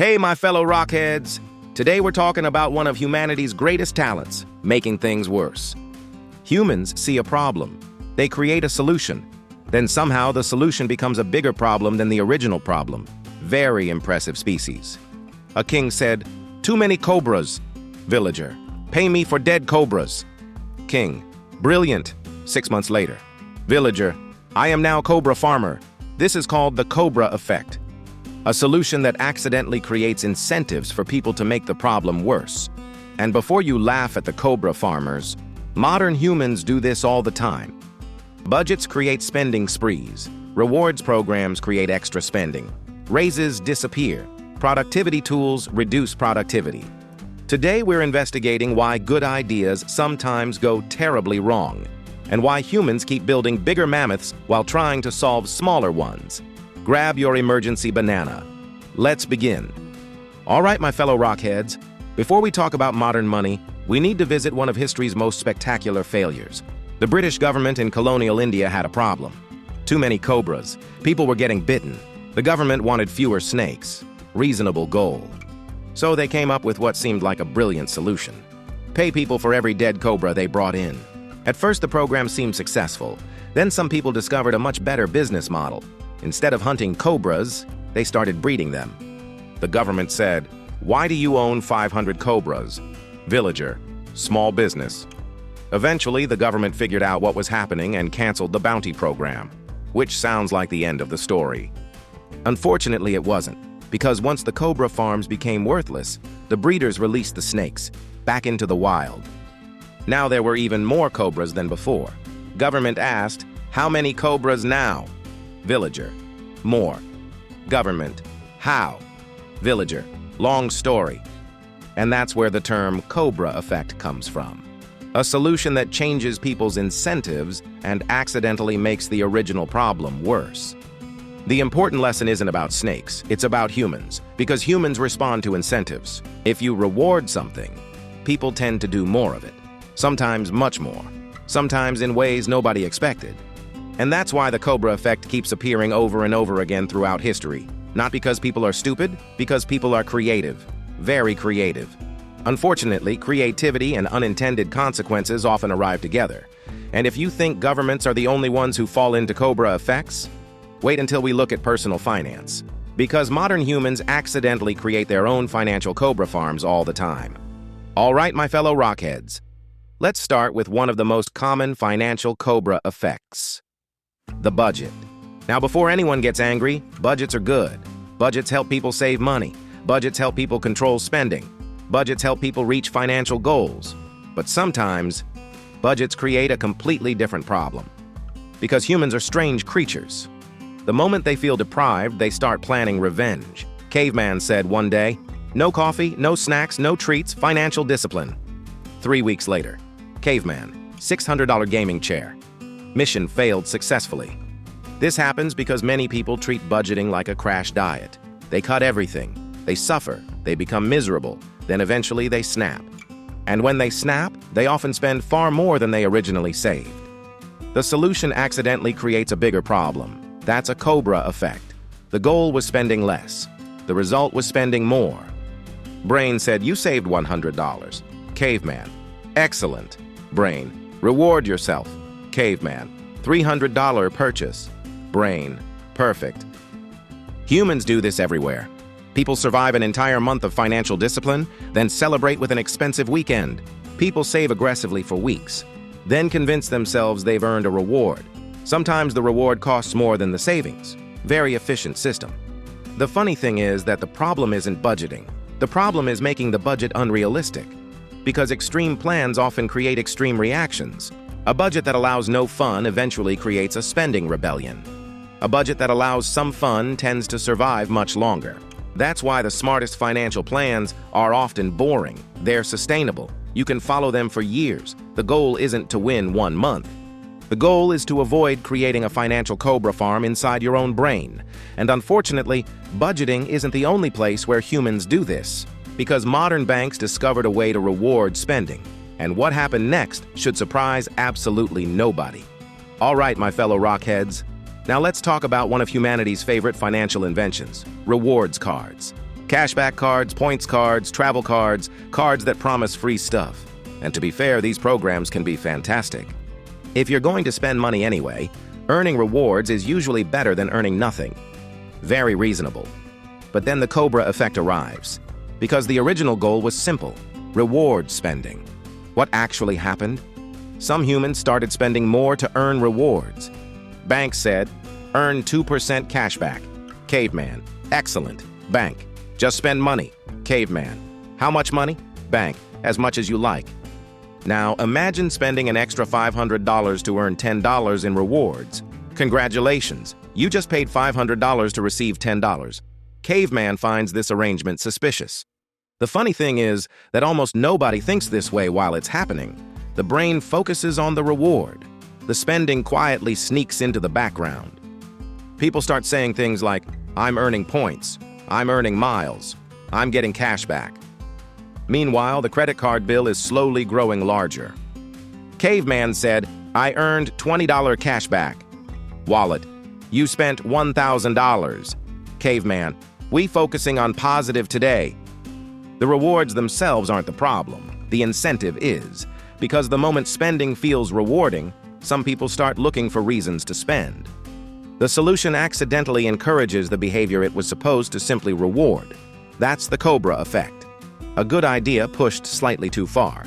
Hey, my fellow rockheads! Today we're talking about one of humanity's greatest talents, making things worse. Humans see a problem. They create a solution. Then somehow the solution becomes a bigger problem than the original problem. Very impressive species. A king said, "Too many cobras." Villager, "Pay me for dead cobras." King, "Brilliant." 6 months later. Villager, "I am now cobra farmer. This is called the Cobra Effect. A solution that accidentally creates incentives for people to make the problem worse. And before you laugh at the cobra farmers, modern humans do this all the time. Budgets create spending sprees. Rewards programs create extra spending. Raises disappear. Productivity tools reduce productivity. Today we're investigating why good ideas sometimes go terribly wrong, and why humans keep building bigger mammoths while trying to solve smaller ones. Grab your emergency banana. Let's begin. All right, my fellow rockheads, before we talk about modern money, we need to visit one of history's most spectacular failures. The British government in colonial India had a problem. Too many cobras. People were getting bitten. The government wanted fewer snakes. Reasonable goal. So they came up with what seemed like a brilliant solution. Pay people for every dead cobra they brought in. At first, the program seemed successful. Then some people discovered a much better business model. Instead of hunting cobras, they started breeding them. The government said, "Why do you own 500 cobras?" Villager, "Small business." Eventually, the government figured out what was happening and canceled the bounty program, which sounds like the end of the story. Unfortunately, it wasn't, because once the cobra farms became worthless, the breeders released the snakes back into the wild. Now there were even more cobras than before. Government asked, "How many cobras now?" Villager, "More." Government, "How?" Villager, "Long story." And that's where the term Cobra Effect comes from. A solution that changes people's incentives and accidentally makes the original problem worse. The important lesson isn't about snakes, it's about humans, because humans respond to incentives. If you reward something, people tend to do more of it. Sometimes much more. Sometimes in ways nobody expected. And that's why the Cobra Effect keeps appearing over and over again throughout history. Not because people are stupid, because people are creative. Very creative. Unfortunately, creativity and unintended consequences often arrive together. And if you think governments are the only ones who fall into Cobra Effects, wait until we look at personal finance. Because modern humans accidentally create their own financial cobra farms all the time. All right, my fellow rockheads. Let's start with one of the most common financial cobra effects. The budget. Now, before anyone gets angry, budgets are good. Budgets help people save money. Budgets help people control spending. Budgets help people reach financial goals. But sometimes, budgets create a completely different problem. Because humans are strange creatures. The moment they feel deprived, they start planning revenge. Caveman said one day, "No coffee, no snacks, no treats, financial discipline." 3 weeks later, Caveman, $600 gaming chair. Mission failed successfully. This happens because many people treat budgeting like a crash diet. They cut everything. They suffer. They become miserable. Then eventually they snap. And when they snap, they often spend far more than they originally saved. The solution accidentally creates a bigger problem. That's a Cobra Effect. The goal was spending less. The result was spending more. Brain said, "You saved $100. Caveman, "Excellent." Brain, "Reward yourself." Caveman, $300 purchase. Brain, "Perfect." Humans do this everywhere. People survive an entire month of financial discipline, then celebrate with an expensive weekend. People save aggressively for weeks, then convince themselves they've earned a reward. Sometimes the reward costs more than the savings. Very efficient system. The funny thing is that the problem isn't budgeting. The problem is making the budget unrealistic. Because extreme plans often create extreme reactions. A budget that allows no fun eventually creates a spending rebellion. A budget that allows some fun tends to survive much longer. That's why the smartest financial plans are often boring. They're sustainable. You can follow them for years. The goal isn't to win 1 month. The goal is to avoid creating a financial cobra farm inside your own brain. And unfortunately, budgeting isn't the only place where humans do this. Because modern banks discovered a way to reward spending. And what happened next should surprise absolutely nobody. All right, my fellow rockheads. Now let's talk about one of humanity's favorite financial inventions, rewards cards. Cashback cards, points cards, travel cards, cards that promise free stuff. And to be fair, these programs can be fantastic. If you're going to spend money anyway, earning rewards is usually better than earning nothing. Very reasonable. But then the Cobra Effect arrives. Because the original goal was simple: reward spending. What actually happened? Some humans started spending more to earn rewards. Banks said, earn 2% cashback. Caveman, excellent. Bank, just spend money. Caveman, how much money? Bank, as much as you like. Now imagine spending an extra $500 to earn $10 in rewards. Congratulations, you just paid $500 to receive $10. Caveman finds this arrangement suspicious. The funny thing is that almost nobody thinks this way while it's happening. The brain focuses on the reward. The spending quietly sneaks into the background. People start saying things like, I'm earning points, I'm earning miles, I'm getting cash back. Meanwhile, the credit card bill is slowly growing larger. Caveman said, I earned $20 cash back. Wallet, you spent $1,000. Caveman, we focusing on positive today. The rewards themselves aren't the problem. The incentive is. Because the moment spending feels rewarding, some people start looking for reasons to spend. The solution accidentally encourages the behavior it was supposed to simply reward. That's the Cobra Effect. A good idea pushed slightly too far.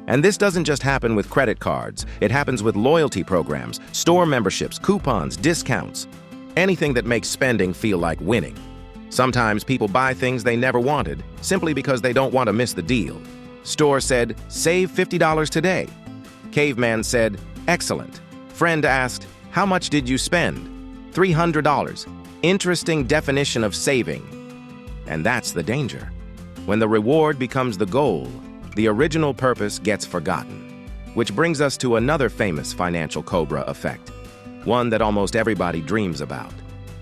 And this doesn't just happen with credit cards. It happens with loyalty programs, store memberships, coupons, discounts. Anything that makes spending feel like winning. Sometimes people buy things they never wanted, simply because they don't want to miss the deal. Store said, save $50 today. Caveman said, excellent. Friend asked, how much did you spend? $300. Interesting definition of saving. And that's the danger. When the reward becomes the goal, the original purpose gets forgotten. Which brings us to another famous financial Cobra effect. One that almost everybody dreams about.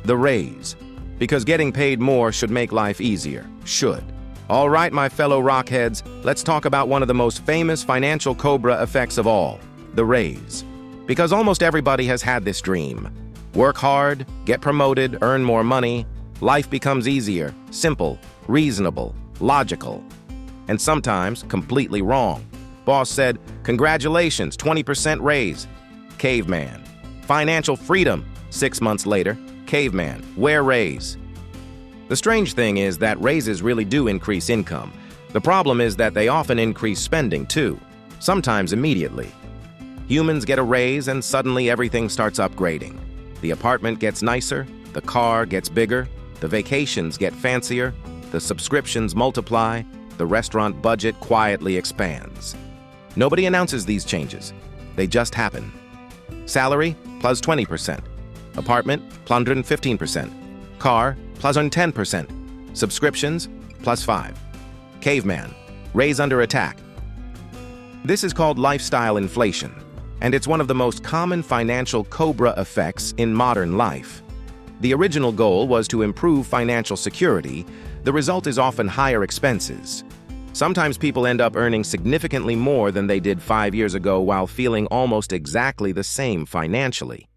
The raise. Because getting paid more should make life easier. Should. All right, my fellow rockheads, let's talk about one of the most famous financial Cobra effects of all, the raise. Because almost everybody has had this dream. Work hard, get promoted, earn more money. Life becomes easier, simple, reasonable, logical. And sometimes completely wrong. Boss said, congratulations, 20% raise. Caveman. Financial freedom. 6 months later, Caveman, where raise? The strange thing is that raises really do increase income. The problem is that they often increase spending too, sometimes immediately. Humans get a raise and suddenly everything starts upgrading. The apartment gets nicer, the car gets bigger, the vacations get fancier, the subscriptions multiply, the restaurant budget quietly expands. Nobody announces these changes. They just happen. Salary, plus 20%. Apartment, plus 115%. Car, plus 10%. Subscriptions, plus 5%. Caveman, raise under attack. This is called lifestyle inflation, and it's one of the most common financial Cobra effects in modern life. The original goal was to improve financial security. The result is often higher expenses. Sometimes people end up earning significantly more than they did 5 years ago while feeling almost exactly the same financially.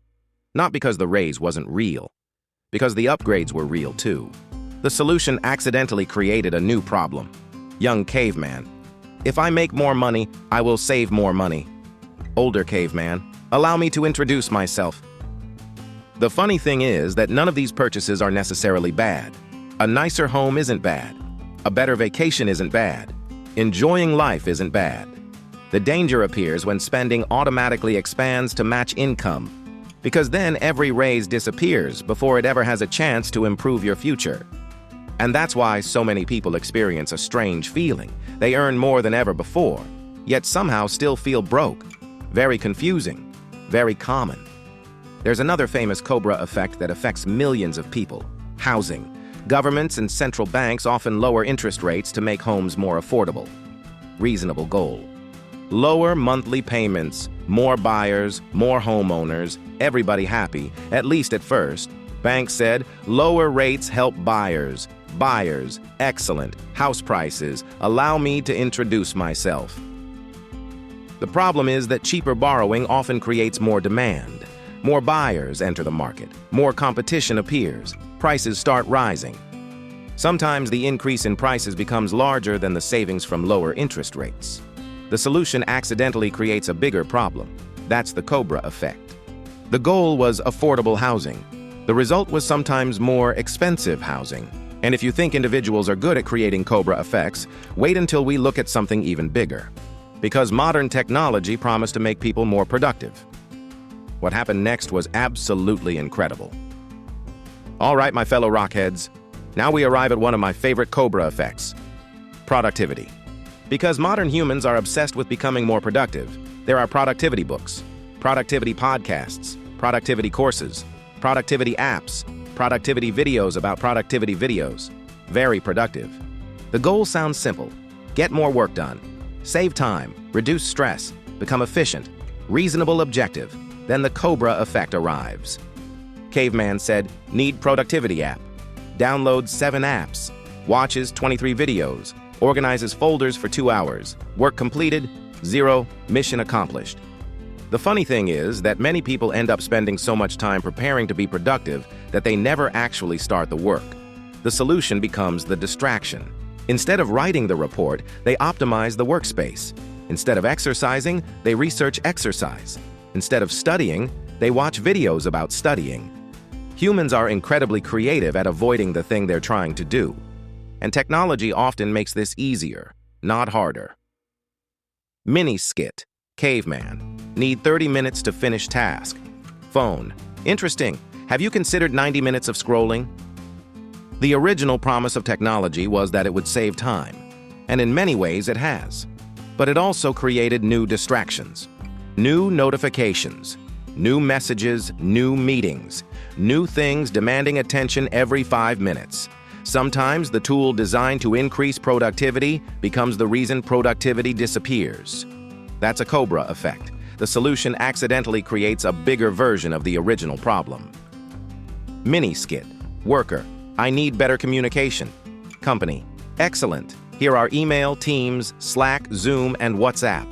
Not because the raise wasn't real, because the upgrades were real too. The solution accidentally created a new problem. Young Caveman, if I make more money, I will save more money. Older Caveman, allow me to introduce myself. The funny thing is that none of these purchases are necessarily bad. A nicer home isn't bad. A better vacation isn't bad. Enjoying life isn't bad. The danger appears when spending automatically expands to match income, because then every raise disappears before it ever has a chance to improve your future. And that's why so many people experience a strange feeling. They earn more than ever before, yet somehow still feel broke. Very confusing, very common. There's another famous Cobra effect that affects millions of people: housing. Governments and central banks often lower interest rates to make homes more affordable. Reasonable goal. Lower monthly payments, more buyers, more homeowners, everybody happy, at least at first. Banks said, lower rates help buyers. Buyers, excellent. House prices, allow me to introduce myself. The problem is that cheaper borrowing often creates more demand. More buyers enter the market. More competition appears. Prices start rising. Sometimes the increase in prices becomes larger than the savings from lower interest rates. The solution accidentally creates a bigger problem. That's the Cobra Effect. The goal was affordable housing. The result was sometimes more expensive housing. And if you think individuals are good at creating Cobra Effects, wait until we look at something even bigger. Because modern technology promised to make people more productive. What happened next was absolutely incredible. All right, my fellow rockheads, now we arrive at one of my favorite Cobra Effects: productivity. Because modern humans are obsessed with becoming more productive, there are productivity books, productivity podcasts, productivity courses, productivity apps, productivity videos about productivity videos. Very productive. The goal sounds simple: get more work done, save time, reduce stress, become efficient, reasonable objective. Then the Cobra Effect arrives. Caveman said, need productivity app. Downloads 7 apps, watches 23 videos, organizes folders for 2 hours, work completed, 0, mission accomplished. The funny thing is that many people end up spending so much time preparing to be productive that they never actually start the work. The solution becomes the distraction. Instead of writing the report, they optimize the workspace. Instead of exercising, they research exercise. Instead of studying, they watch videos about studying. Humans are incredibly creative at avoiding the thing they're trying to do. And technology often makes this easier, not harder. Mini-skit. Caveman. Need 30 minutes to finish task. Phone. Interesting. Have you considered 90 minutes of scrolling? The original promise of technology was that it would save time. And in many ways it has. But it also created new distractions. New notifications. New messages, new meetings, new things demanding attention every 5 minutes. Sometimes the tool designed to increase productivity becomes the reason productivity disappears. That's a Cobra Effect. The solution accidentally creates a bigger version of the original problem. Mini-skit. Worker. I need better communication. Company. Excellent. Here are email, Teams, Slack, Zoom, and WhatsApp.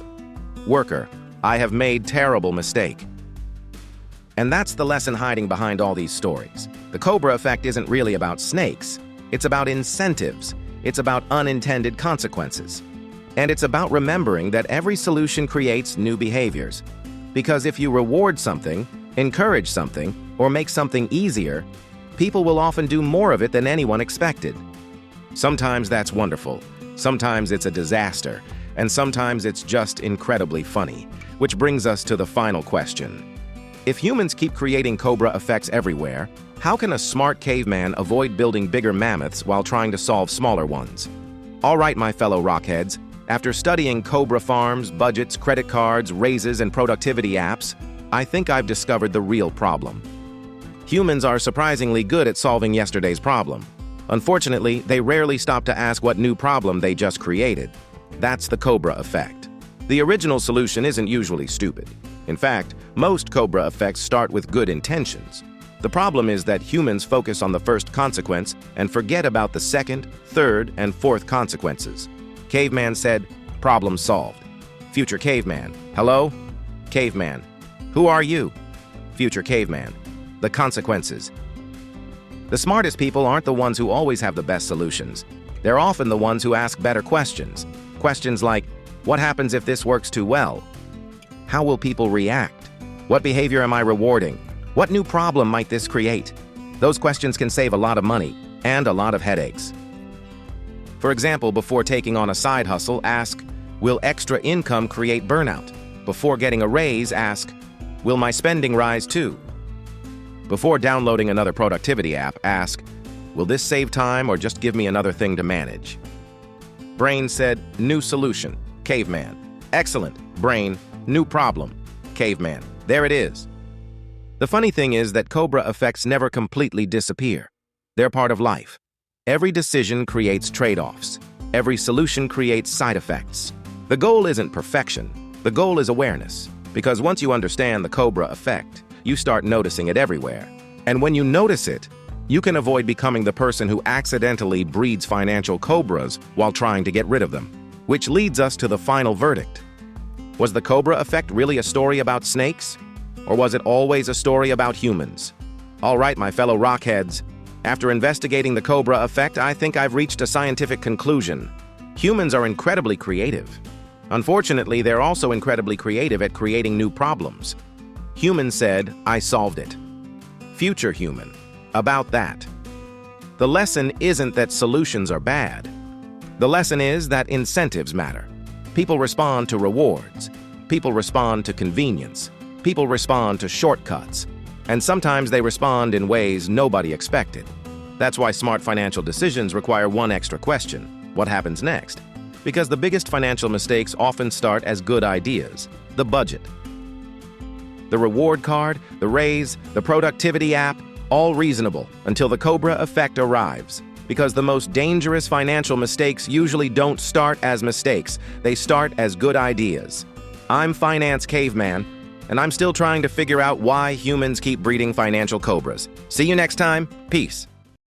Worker. I have made terrible mistake. And that's the lesson hiding behind all these stories. The Cobra Effect isn't really about snakes. It's about incentives. It's about unintended consequences. And it's about remembering that every solution creates new behaviors. Because if you reward something, encourage something, or make something easier, people will often do more of it than anyone expected. Sometimes that's wonderful. Sometimes it's a disaster. And sometimes it's just incredibly funny. Which brings us to the final question. If humans keep creating Cobra Effects everywhere, how can a smart caveman avoid building bigger mammoths while trying to solve smaller ones? All right, my fellow rockheads, after studying Cobra farms, budgets, credit cards, raises, and productivity apps, I think I've discovered the real problem. Humans are surprisingly good at solving yesterday's problem. Unfortunately, they rarely stop to ask what new problem they just created. That's the Cobra Effect. The original solution isn't usually stupid. In fact, most Cobra Effects start with good intentions. The problem is that humans focus on the first consequence and forget about the second, third, and fourth consequences. Caveman said, problem solved. Future Caveman, hello? Caveman, who are you? Future Caveman, the consequences. The smartest people aren't the ones who always have the best solutions. They're often the ones who ask better questions. Questions like, what happens if this works too well? How will people react? What behavior am I rewarding? What new problem might this create? Those questions can save a lot of money and a lot of headaches. For example, before taking on a side hustle, ask, will extra income create burnout? Before getting a raise, ask, will my spending rise too? Before downloading another productivity app, ask, will this save time or just give me another thing to manage? Brain said, new solution. Caveman. Excellent. Brain. New problem. Caveman. There it is. The funny thing is that Cobra Effects never completely disappear. They're part of life. Every decision creates trade-offs. Every solution creates side effects. The goal isn't perfection. The goal is awareness. Because once you understand the Cobra Effect, you start noticing it everywhere. And when you notice it, you can avoid becoming the person who accidentally breeds financial cobras while trying to get rid of them. Which leads us to the final verdict. Was the Cobra Effect really a story about snakes? Or was it always a story about humans? All right, my fellow rockheads, After investigating the Cobra Effect, I think I've reached a scientific conclusion. Humans are incredibly creative. Unfortunately, they're also incredibly creative at creating new problems. Human said, "I solved it." Future human, about that. The lesson isn't that solutions are bad. The lesson is that incentives matter. People respond to rewards. People respond to convenience. People respond to shortcuts. And sometimes they respond in ways nobody expected. That's why smart financial decisions require one extra question: what happens next? Because the biggest financial mistakes often start as good ideas: the budget, the reward card, the raise, the productivity app, all reasonable until the Cobra Effect arrives. Because the most dangerous financial mistakes usually don't start as mistakes, they start as good ideas. I'm FinanceCaveman, and I'm still trying to figure out why humans keep breeding financial cobras. See you next time. Peace.